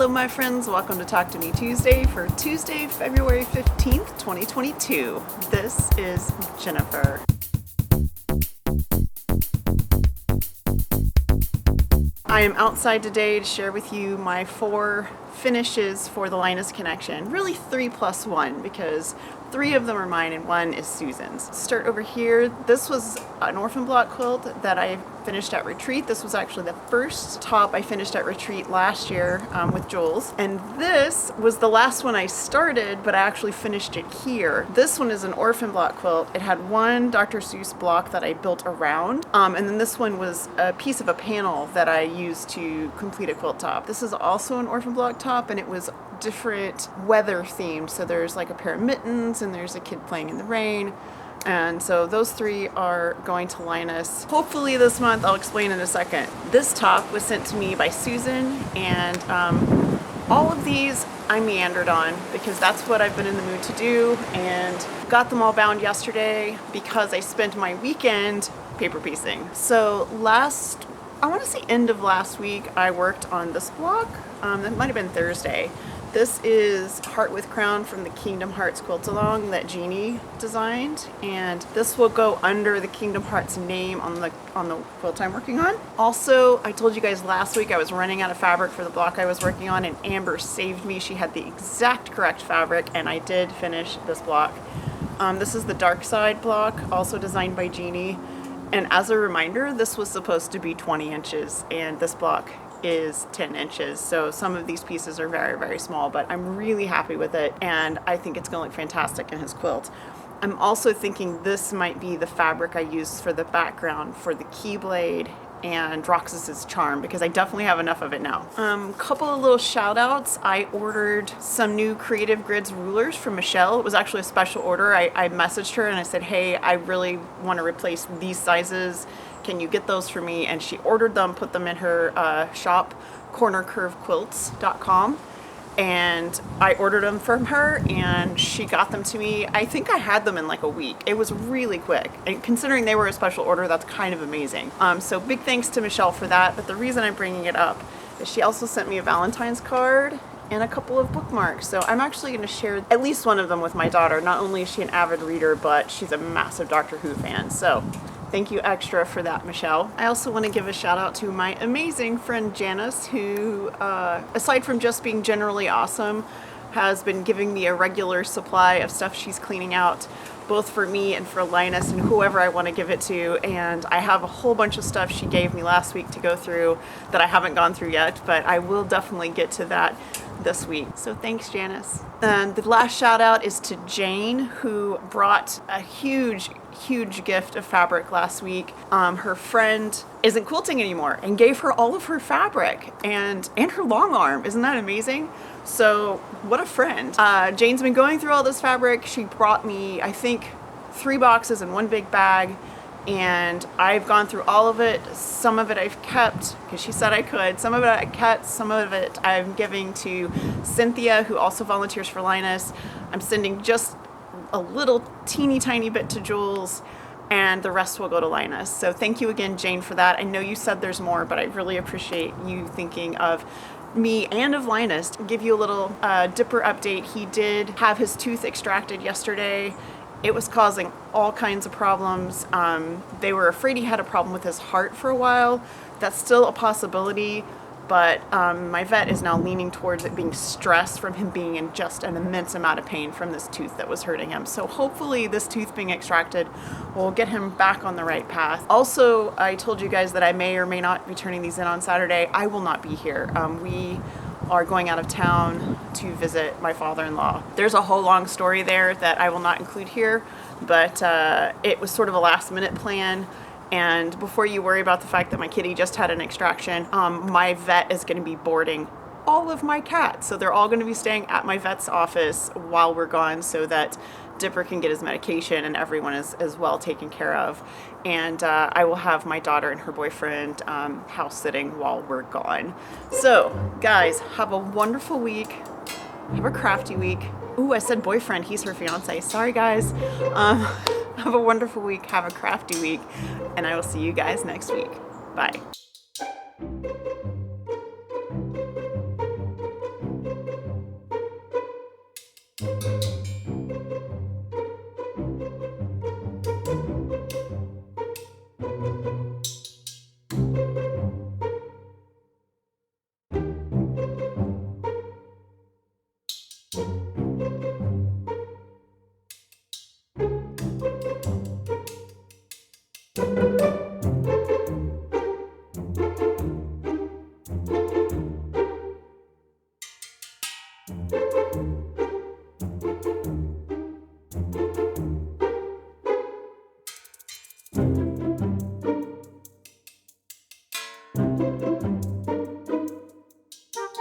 Hello my friends, welcome to Talk to Me Tuesday for Tuesday, February 15th, 2022. This is Jennifer. I am outside today to share with you my 4 finishes for the Linus Connection. Really 3 plus 1 because 3 of them are mine and 1 is Susan's. Start over here. This was an orphan block quilt that I finished at retreat. This was actually the first top I finished at retreat last year with Jules. And this was the last one I started, but I actually finished it here. This one is an orphan block quilt. It had 1 Dr. Seuss block that I built around. And then this one was a piece of a panel that I used to complete a quilt top. This is also an orphan block top, and it was different weather themed. So there's like a pair of mittens and there's a kid playing in the rain. And so those 3 are going to Linus hopefully this month. I'll explain in a second. This top was sent to me by Susan, and all of these I meandered on because that's what I've been in the mood to do, and got them all bound yesterday because I spent my weekend paper piecing. So I want to say end of last week, I worked on this block. That might have been Thursday. This is Heart with Crown from the Kingdom Hearts quilt along that Jeannie designed, and this will go under the Kingdom Hearts name on the quilt I'm working on. Also, I told you guys last week I was running out of fabric for the block I was working on, and Amber saved me. She had the exact correct fabric, and I did finish this block. This is the Dark Side block, also designed by Jeannie. And as a reminder, this was supposed to be 20 inches, and this block is 10 inches. So some of these pieces are very, very small, but I'm really happy with it, and I think it's gonna look fantastic in his quilt. I'm also thinking this might be the fabric I use for the background for the Keyblade and Roxas's charm, because I definitely have enough of it now. Couple of little shout outs. I ordered some new Creative Grids rulers from Michelle. It was actually a special order. I messaged her and I said, hey, I really want to replace these sizes. Can you get those for me? And she ordered them, put them in her shop, cornercurvequilts.com. And I ordered them from her and she got them to me. I think I had them in like a week. It was really quick. And considering they were a special order, that's kind of amazing. So big thanks to Michelle for that. But the reason I'm bringing it up is she also sent me a Valentine's card and a couple of bookmarks. So I'm actually going to share at least one of them with my daughter. Not only is she an avid reader, but she's a massive Doctor Who fan. So thank you extra for that, Michelle. I also want to give a shout out to my amazing friend Janice, who, aside from just being generally awesome, has been giving me a regular supply of stuff she's cleaning out, both for me and for Linus and whoever I want to give it to. And I have a whole bunch of stuff she gave me last week to go through that I haven't gone through yet, but I will definitely get to that this week. So thanks, Janice. And the last shout out is to Jane, who brought a huge gift of fabric last week. Her friend isn't quilting anymore and gave her all of her fabric and her long arm. Isn't that amazing? So what a friend. Jane's been going through all this fabric. She brought me, I think, 3 boxes in one big bag, and I've gone through all of it. Some of it I've kept because she said I could. Some of it I kept, some of it I'm giving to Cynthia, who also volunteers for Linus. I'm sending just a little teeny tiny bit to Jules, and the rest will go to Linus. So thank you again, Jane, for that. I know you said there's more, but I really appreciate you thinking of me and of Linus. To give you a little Dipper update, he did have his tooth extracted yesterday. It was causing all kinds of problems. They were afraid he had a problem with his heart for a while. That's still a possibility, but my vet is now leaning towards it being stress from him being in just an immense amount of pain from this tooth that was hurting him. So hopefully this tooth being extracted will get him back on the right path. Also, I told you guys that I may or may not be turning these in on Saturday. I will not be here. We are going out of town to visit my father-in-law. There's a whole long story there that I will not include here, but it was sort of a last-minute plan. And before you worry about the fact that my kitty just had an extraction, my vet is going to be boarding all of my cats. So they're all going to be staying at my vet's office while we're gone so that Dipper can get his medication and everyone is well taken care of. And I will have my daughter and her boyfriend house sitting while we're gone. So guys, have a wonderful week. Have a crafty week. Ooh, I said boyfriend. He's her fiance. Sorry, guys. Have a wonderful week. Have a crafty week. And I will see you guys next week. Bye.